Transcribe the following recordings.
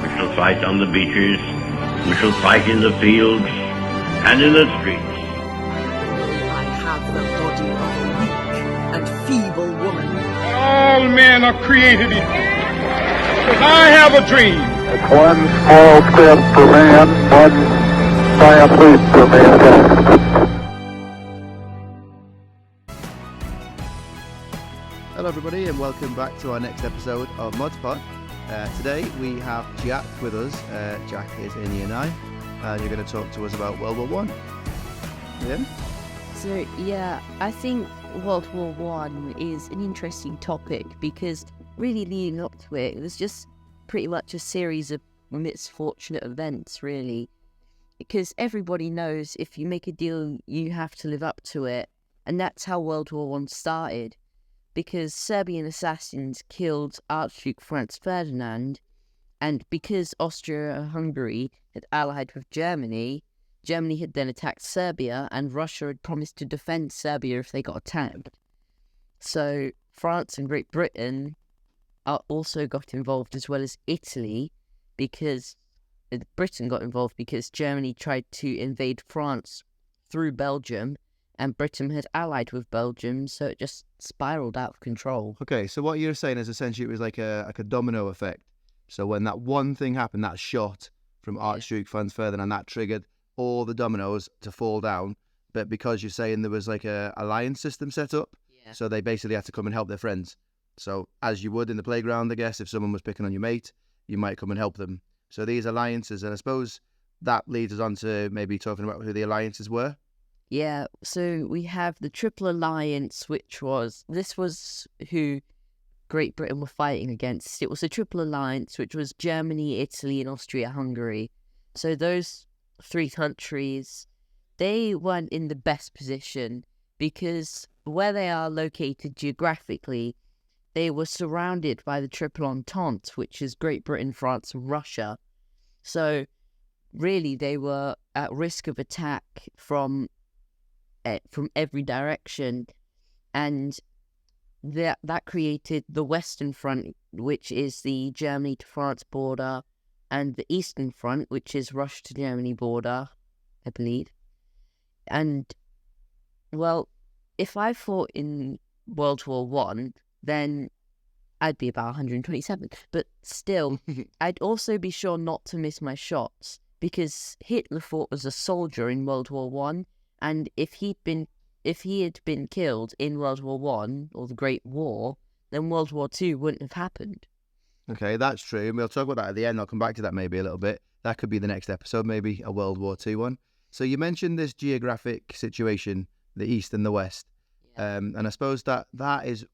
We shall fight on the beaches. We shall fight in the fields and in the streets. I have the body of a weak and feeble woman. All men are created equal. But I have a dream. It's one small step for man, one giant leap for mankind. Hello everybody and welcome back to our next episode of ModsPod. Today we have Jack with us. Jack is in Year 9 and you're going to talk to us about World War One. Yeah? So yeah, I think World War One is an interesting topic because really leading up to it was just pretty much a series of misfortunate events really. Because everybody knows if you make a deal you have to live up to it, and that's how World War One started. Because Serbian assassins killed Archduke Franz Ferdinand, and because Austria-Hungary had allied with Germany, Germany had then attacked Serbia, and Russia had promised to defend Serbia if they got attacked. So France and Great Britain also got involved, as well as Italy, because Britain got involved because Germany tried to invade France through Belgium, and Britain had allied with Belgium, so it just spiraled out of control. Okay, so what you're saying is essentially it was like a domino effect. So when that one thing happened, that shot from Archduke Franz Ferdinand, that triggered all the dominoes to fall down. But because you're saying there was like a alliance system set up, so they basically had to come and help their friends. So as you would in the playground, I guess, if someone was picking on your mate, you might come and help them. So these alliances, and I suppose that leads us on to maybe talking about who the alliances were. Yeah, so we have the Triple Alliance, this was who Great Britain were fighting against. It was a Triple Alliance, which was Germany, Italy, and Austria-Hungary. So those three countries, they weren't in the best position because where they are located geographically, they were surrounded by the Triple Entente, which is Great Britain, France, and Russia. So really, they were at risk of attack from every direction, and that created the Western Front, which is the Germany to France border, and the Eastern Front, which is Russia to Germany border, I believe. And well, if I fought in World War One, then I'd be about 127. But still, I'd also be sure not to miss my shots because Hitler fought as a soldier in World War One. And if he had been killed in World War One or the Great War, then World War Two wouldn't have happened. Okay, that's true. And we'll talk about that at the end. I'll come back to that maybe a little bit. That could be the next episode, maybe a World War Two one. So you mentioned this geographic situation, the East and the West. Yeah. And I suppose that is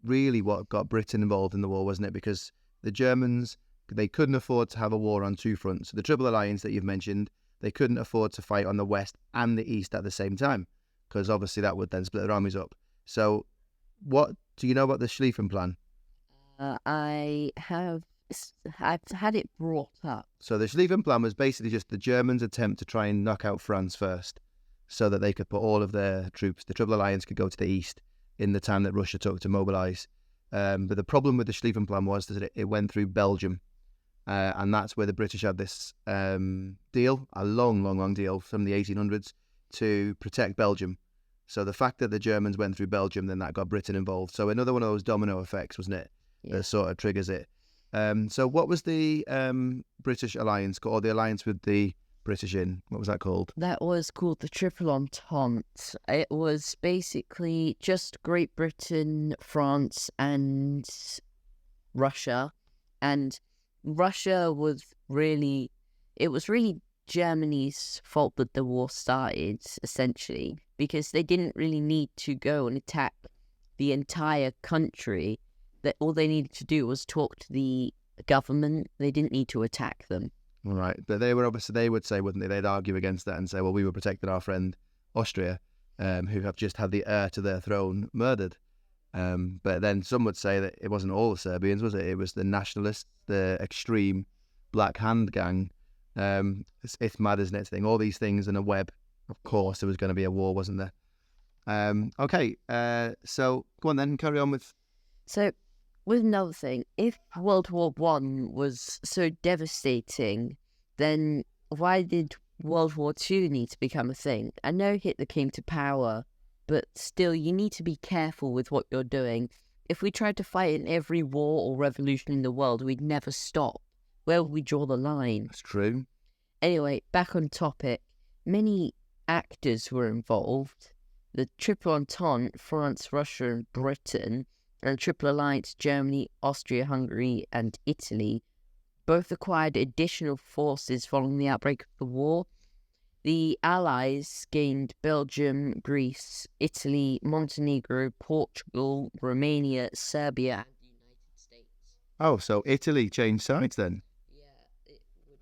really what got Britain involved in the war, wasn't it? Because the Germans, they couldn't afford to have a war on two fronts. The Triple Alliance that you've mentioned, they couldn't afford to fight on the West and the East at the same time, because obviously that would then split their armies up. So what do you know about the Schlieffen Plan? I've had it brought up. So the Schlieffen Plan was basically just the Germans' attempt to try and knock out France first so that they could put all of their troops, the Triple Alliance could go to the East in the time that Russia took to mobilise. But the problem with the Schlieffen Plan was that it went through Belgium. And that's where the British had this deal, a long deal from the 1800s to protect Belgium. So the fact that the Germans went through Belgium, then that got Britain involved. So another one of those domino effects, wasn't it? Yeah. That sort of triggers it. So what was the British alliance called, or the alliance with the British in? What was that called? That was called the Triple Entente. It was basically just Great Britain, France, and Russia. And Russia was really Germany's fault that the war started, essentially, because they didn't really need to go and attack the entire country. That all they needed to do was talk to the government. They didn't need to attack them. All right, but they would say, wouldn't they? They'd argue against that and say, well, we were protecting our friend Austria, who have just had the heir to their throne murdered. But then some would say that it wasn't all the Serbians, was it? It was the nationalists, the extreme Black Hand gang. It's mad, isn't it? Thing, all these things in a web. Of course, there was going to be a war, wasn't there? Okay, so go on then, carry on with. So with another thing, if World War One was so devastating, then why did World War Two need to become a thing? I know Hitler came to power, but still, you need to be careful with what you're doing. If we tried to fight in every war or revolution in the world, we'd never stop. Where would we draw the line? That's true. Anyway, back on topic. Many actors were involved. The Triple Entente, France, Russia, and Britain, and the Triple Alliance, Germany, Austria, Hungary, and Italy, both acquired additional forces following the outbreak of the war. The Allies gained Belgium, Greece, Italy, Montenegro, Portugal, Romania, Serbia, and the United States. Oh, so Italy changed sides then? Yeah, it would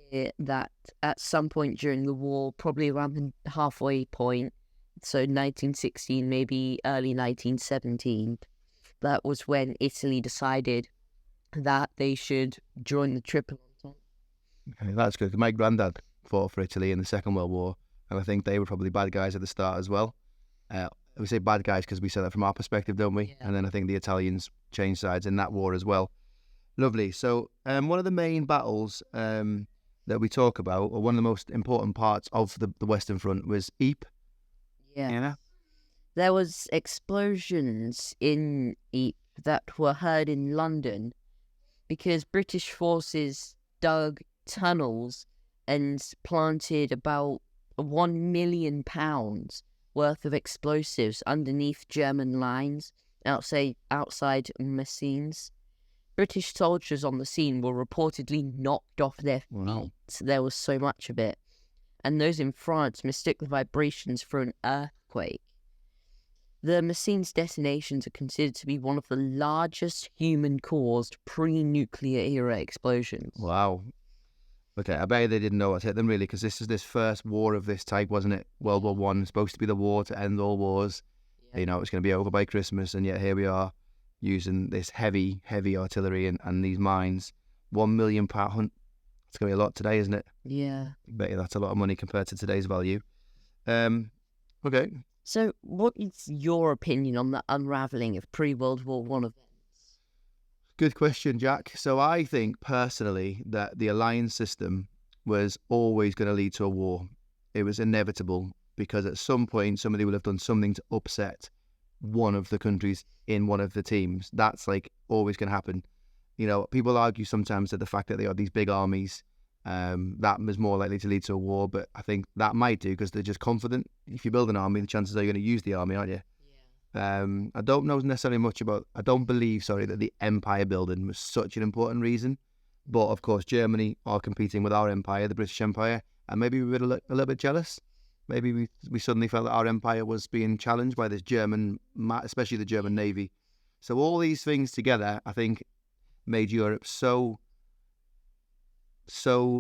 appear that at some point during the war, probably around the halfway point, so 1916, maybe early 1917, that was when Italy decided that they should join the Triple Entente. Okay, that's good. My granddad fought for Italy in the Second World War, and I think they were probably bad guys at the start as well. We say bad guys because we say that from our perspective, don't we? Yeah. And then I think the Italians changed sides in that war as well. Lovely. So one of the main battles that we talk about, or one of the most important parts of the Western Front, was Ypres. Yeah. There was explosions in Ypres that were heard in London because British forces dug tunnels and planted about £1 million worth of explosives underneath German lines outside Messines. British soldiers on the scene were reportedly knocked off their feet. Wow. There was so much of it. And those in France mistook the vibrations for an earthquake. The Messines detonations are considered to be one of the largest human-caused pre-nuclear era explosions. Wow. Okay, I bet they didn't know what hit them really, because this is this first war of this type, wasn't it? World War One, supposed to be the war to end all wars. Yeah. You know, it's going to be over by Christmas, and yet here we are using this heavy artillery and these mines. £1 million. It's going to be a lot today, isn't it? Yeah. I bet you that's a lot of money compared to today's value. Okay. So, what is your opinion on the unravelling of pre-World War One events? Good question, Jack. So I think personally that the alliance system was always going to lead to a war. It was inevitable because at some point somebody will have done something to upset one of the countries in one of the teams. That's like always going to happen. You know, people argue sometimes that the fact that they are these big armies, that was more likely to lead to a war, but I think that might do because they're just confident. If you build an army, the chances are you're going to use the army, aren't you? I don't know necessarily much about, I don't believe, that the empire building was such an important reason. But of course, Germany are competing with our empire, the British Empire, and maybe we were a little bit jealous. Maybe we suddenly felt that our empire was being challenged by this German, especially the German Navy. So all these things together, I think, made Europe so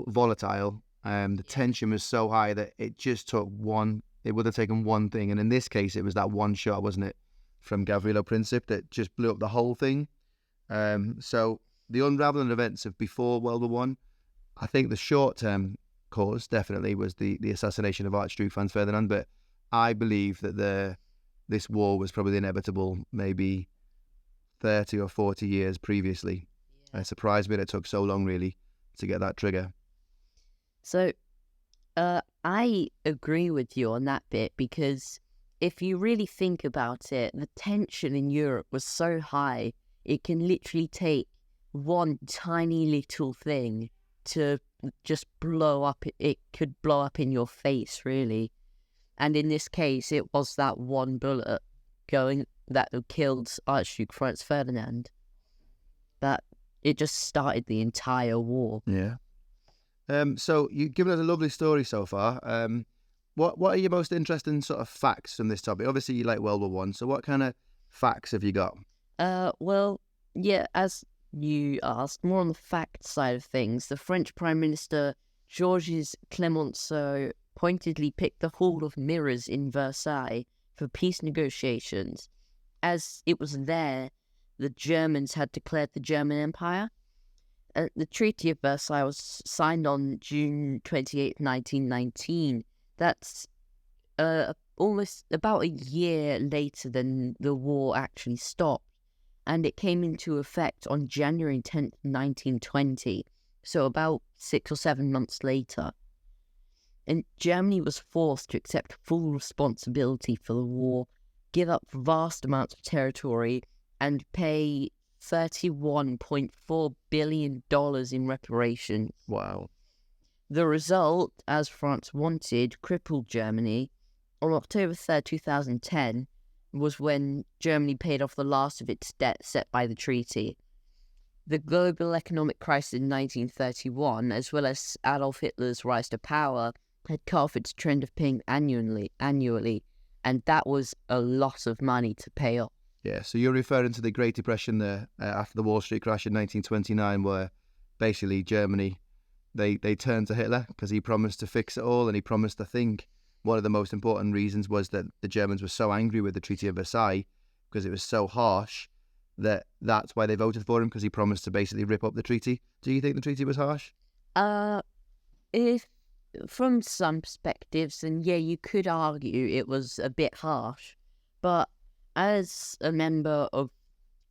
volatile. The tension was so high that it just took one. It would have taken one thing, and in this case, it was that one shot, wasn't it, from Gavrilo Princip that just blew up the whole thing. So the unraveling events of before World War One, I think the short-term cause definitely was the assassination of Archduke Franz Ferdinand, but I believe that this war was probably inevitable maybe 30 or 40 years previously. It surprised me that it took so long, really, to get that trigger. So, I agree with you on that bit because if you really think about it, the tension in Europe was so high, it can literally take one tiny little thing to just blow up. It could blow up in your face, really. And in this case, it was that one bullet that killed Archduke Franz Ferdinand. That it just started the entire war. Yeah. So you've given us a lovely story so far. What are your most interesting sort of facts from this topic? Obviously, you like World War One. So what kind of facts have you got? Well, yeah, as you asked, more on the fact side of things, the French Prime Minister Georges Clemenceau pointedly picked the Hall of Mirrors in Versailles for peace negotiations, as it was there the Germans had declared the German Empire. The Treaty of Versailles was signed on June 28, 1919. That's almost about a year later than the war actually stopped. and it came into effect on January 10th, 1920, so about 6 or 7 months later. And Germany was forced to accept full responsibility for the war, give up vast amounts of territory, and pay $31.4 billion in reparations. Wow. The result, as France wanted, crippled Germany. On October 3rd, 2010, was when Germany paid off the last of its debt set by the treaty. The global economic crisis in 1931, as well as Adolf Hitler's rise to power, had cut off its trend of paying annually, and that was a lot of money to pay off. Yeah, so you're referring to the Great Depression there after the Wall Street crash in 1929, where basically Germany, they turned to Hitler because he promised to fix it all, and he promised, I think, one of the most important reasons was that the Germans were so angry with the Treaty of Versailles because it was so harsh that's why they voted for him, because he promised to basically rip up the treaty. Do you think the treaty was harsh? If from some perspectives, and yeah, you could argue it was a bit harsh, but as a member of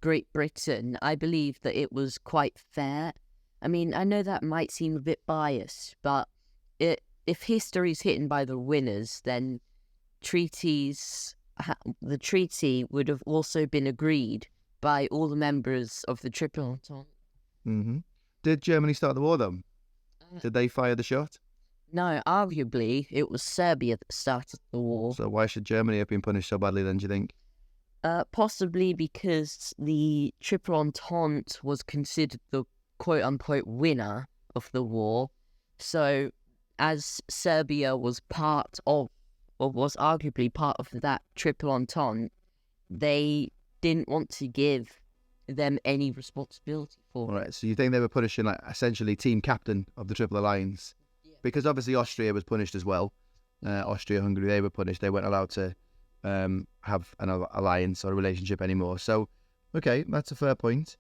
Great Britain, I believe that it was quite fair. I mean, I know that might seem a bit biased, but if history's hidden by the winners, then the treaty would have also been agreed by all the members of the Triple Entente. Mm-hmm. Did Germany start the war, though? Did they fire the shot? No, arguably, it was Serbia that started the war. So why should Germany have been punished so badly then, do you think? Possibly because the Triple Entente was considered the quote-unquote winner of the war. So, as Serbia was part of, or was arguably part of that Triple Entente, they didn't want to give them any responsibility for it. All right, so you think they were punishing, like, essentially team captain of the Triple Alliance? Yeah. Because obviously Austria was punished as well. Austria-Hungary, they were punished. They weren't allowed to have an alliance or a relationship anymore. So, okay, that's a fair point.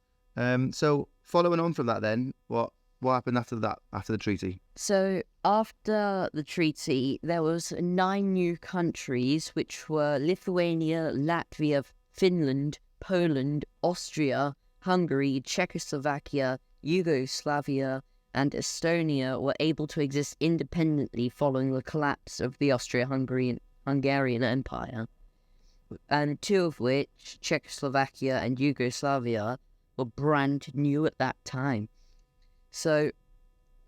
So, following on from that then, what happened after that, after the treaty? So, after the treaty, there was 9 new countries, which were Lithuania, Latvia, Finland, Poland, Austria, Hungary, Czechoslovakia, Yugoslavia, and Estonia were able to exist independently following the collapse of the Austro-Hungarian Empire. And 2 of which, Czechoslovakia and Yugoslavia, were brand new at that time. So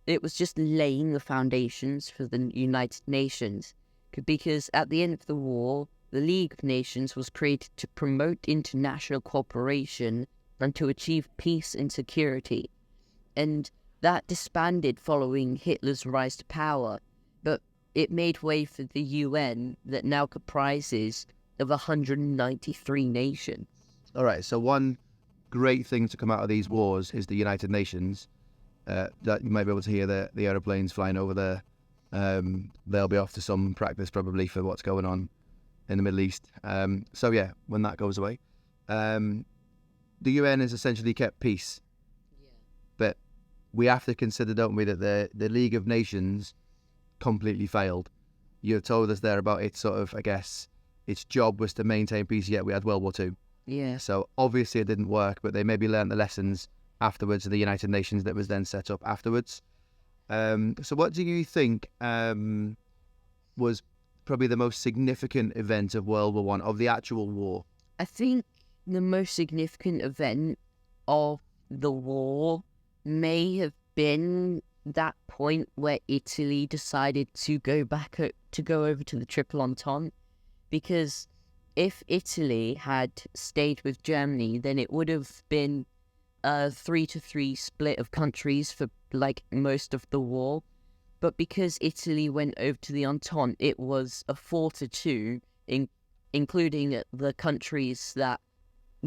it was just laying the foundations for the United Nations, because at the end of the war, the League of Nations was created to promote international cooperation and to achieve peace and security. And that disbanded following Hitler's rise to power, but it made way for the UN that now comprises of 193 nations. All right, so one great thing to come out of these wars is the United Nations. That you might be able to hear the aeroplanes flying over there. They'll be off to some practice probably for what's going on in the Middle East. So yeah, when that goes away, the UN has essentially kept peace. Yeah. But we have to consider, don't we, that the League of Nations completely failed. You told us there about its sort of, I guess, its job was to maintain peace, yet we had World War II. Yeah. So obviously it didn't work, but they maybe learned the lessons afterwards of the United Nations that was then set up afterwards. So what do you think was probably the most significant event of World War I, of the actual war? I think the most significant event of the war may have been that point where Italy decided to go over to the Triple Entente, because if Italy had stayed with Germany, then it would have been a 3-3 split of countries for like most of the war. But because Italy went over to the Entente, it was a 4-2, including the countries that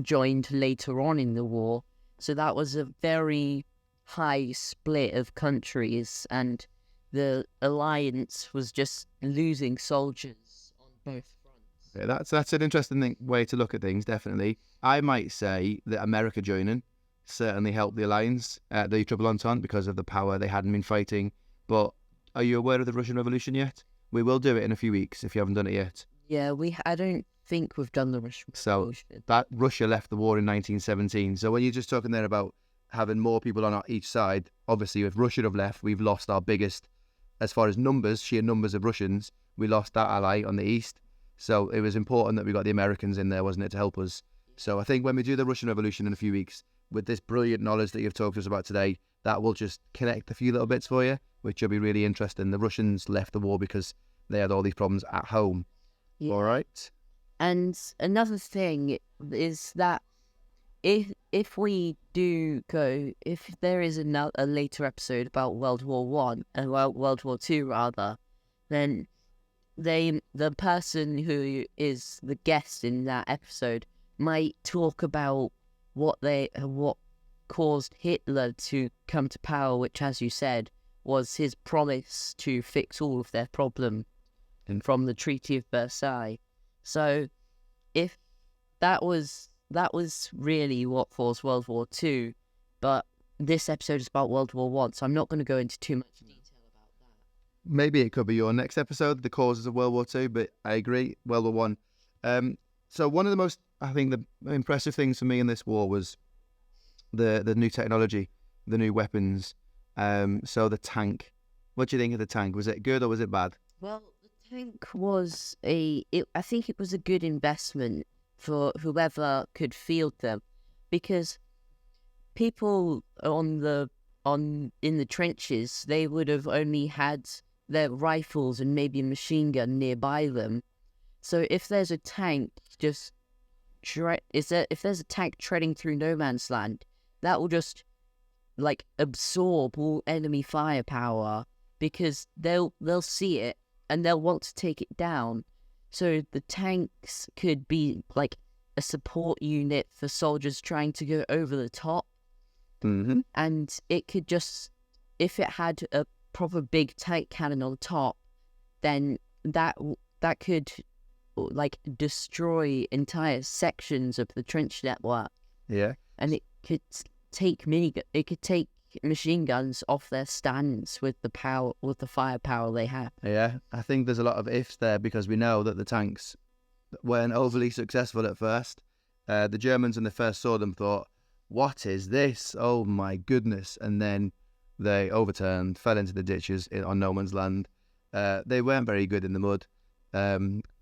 joined later on in the war. So that was a very high split of countries, and the alliance was just losing soldiers on both fronts. Yeah, that's an interesting way to look at things, definitely. I might say that America joining certainly helped the alliance, the Triple Entente, because of the power they hadn't been fighting. But are you aware of the Russian Revolution yet? We will do it in a few weeks if you haven't done it yet. Yeah, I don't think we've done the Russian So Revolution. that Russia left the war in 1917. So when you're just talking there about having more people on each side, obviously if Russia have left, we've lost our biggest, as far as numbers, sheer numbers of Russians, we lost that ally on the east. So it was important that we got the Americans in there, wasn't it, to help us? So I think when we do the Russian Revolution in a few weeks, with this brilliant knowledge that you've talked to us about today, that will just connect a few little bits for you, which will be really interesting. The Russians left the war because they had all these problems at home. Yeah. All right. And another thing is that if we do go, if there is a later episode about World War One and World War Two rather, then the person who is the guest in that episode might talk about what caused Hitler to come to power, which, as you said, was his promise to fix all of their problem from the Treaty of Versailles. So, if that was really what caused World War Two, but this episode is about World War One, so I'm not going to go into too much detail about that. Maybe it could be your next episode, the causes of World War Two, but I agree, World War One. So one of the most, I think, the impressive things for me in this war was the new technology, the new weapons. So the tank. What do you think of the tank? Was it good or was it bad? Well, the tank was I think it was a good investment for whoever could field them, because people in the trenches, they would have only had their rifles and maybe a machine gun nearby them. So if there's a tank if there's a tank treading through no man's land, that will just like absorb all enemy firepower, because they'll see it and they'll want to take it down. So the tanks could be like a support unit for soldiers trying to go over the top. Mm-hmm. And it could just, if it had a proper big tank cannon on top, then that could like destroy entire sections of the trench network. Yeah. And it could take machine guns off their stands with the firepower they have. Yeah, I think there's a lot of ifs there, because we know that the tanks weren't overly successful at first. The Germans, when they first saw them, thought, what is this? Oh my goodness. And then they overturned, fell into the ditches on no man's land. They weren't very good in the mud,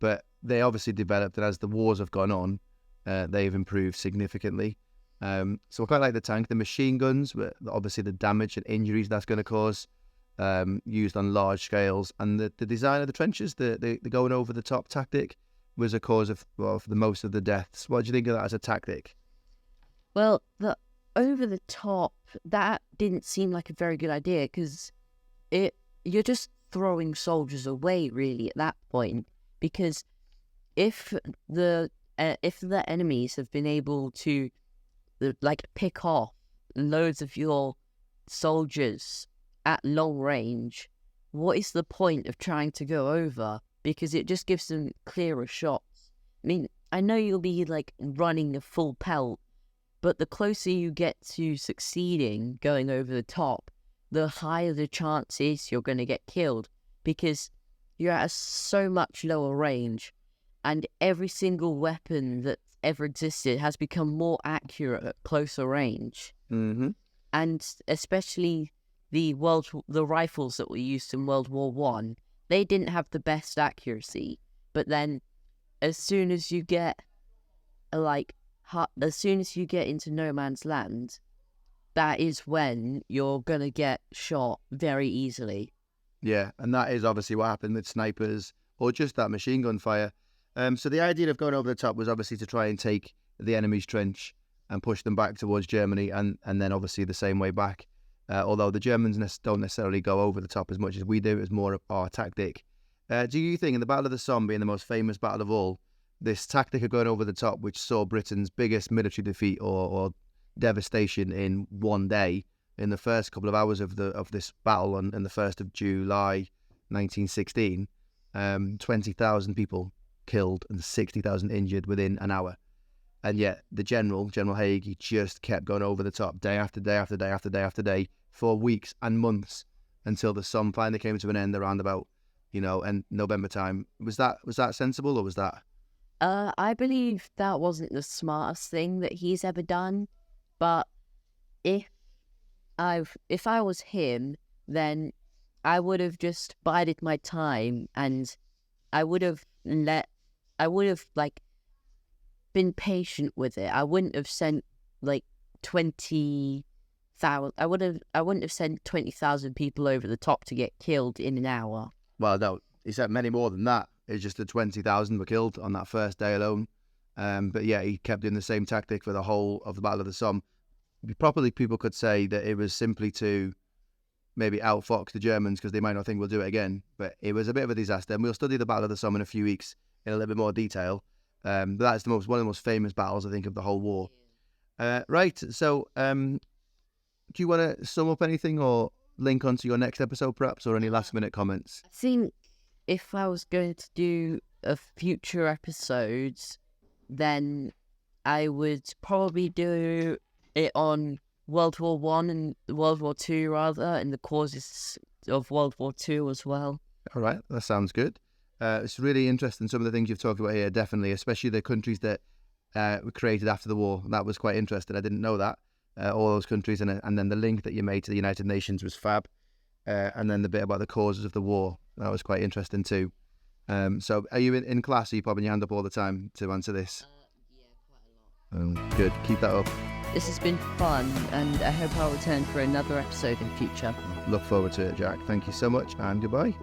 but they obviously developed, and as the wars have gone on, they've improved significantly. So I quite like the tank. The machine guns, but obviously the damage and injuries that's going to cause, used on large scales. And the design of the trenches, the going over the top tactic, was a cause of, well, for the most of the deaths. What do you think of that as a tactic? Well, the over the top, that didn't seem like a very good idea, because you're just throwing soldiers away really at that point, because if the enemies have been able to like pick off loads of your soldiers at long range, what is the point of trying to go over? Because it just gives them clearer shots. I mean, I know you'll be like running a full pelt, but the closer you get to succeeding going over the top, the higher the chance is you're going to get killed, because you're at a so much lower range, and every single weapon that's ever existed has become more accurate at closer range. Mm-hmm. And especially the rifles that were used in World War One, they didn't have the best accuracy. But then, as soon as you get into no man's land, that is when you're gonna get shot very easily. Yeah, and that is obviously what happened with snipers or just that machine gun fire. So the idea of going over the top was obviously to try and take the enemy's trench and push them back towards Germany, and then obviously the same way back. Although the Germans don't necessarily go over the top as much as we do, it's more of our tactic. Do you think in the Battle of the Somme, being the most famous battle of all, this tactic of going over the top, which saw Britain's biggest military defeat or devastation in one day, in the first couple of hours of this battle on the 1st of July 1916, 20,000 people killed and 60,000 injured within an hour. And yet the General Haig, he just kept going over the top day after day after day after day after day for weeks and months, until the Somme finally came to an end around about and November time. Was that sensible, or was that? I believe that wasn't the smartest thing that he's ever done, but if I was him, then I would have just bided my time, and I would have been patient with it. I wouldn't have sent 20,000. I wouldn't have sent 20,000 people over the top to get killed in an hour. Well, no, he sent many more than that. It's just that 20,000 were killed on that first day alone. But yeah, he kept doing the same tactic for the whole of the Battle of the Somme. Properly, people could say that it was simply to maybe outfox the Germans because they might not think we'll do it again. But it was a bit of a disaster. And we'll study the Battle of the Somme in a few weeks in a little bit more detail. But that's one of the most famous battles, I think, of the whole war. Right. So do you want to sum up anything or link onto your next episode, perhaps, or any last-minute comments? I think if I was going to do a future episodes, then I would probably do it on World War One and World War Two, rather, and the causes of World War Two as well. All right, that sounds good. It's really interesting, some of the things you've talked about here, definitely, especially the countries that were created after the war. That was quite interesting. I didn't know that. All those countries, and then the link that you made to the United Nations was fab. And then the bit about the causes of the war, that was quite interesting too. So are you in class? Are you popping your hand up all the time to answer this? Yeah, quite a lot. Good, keep that up. This has been fun, and I hope I'll return for another episode in future. Look forward to it, Jack. Thank you so much, and goodbye.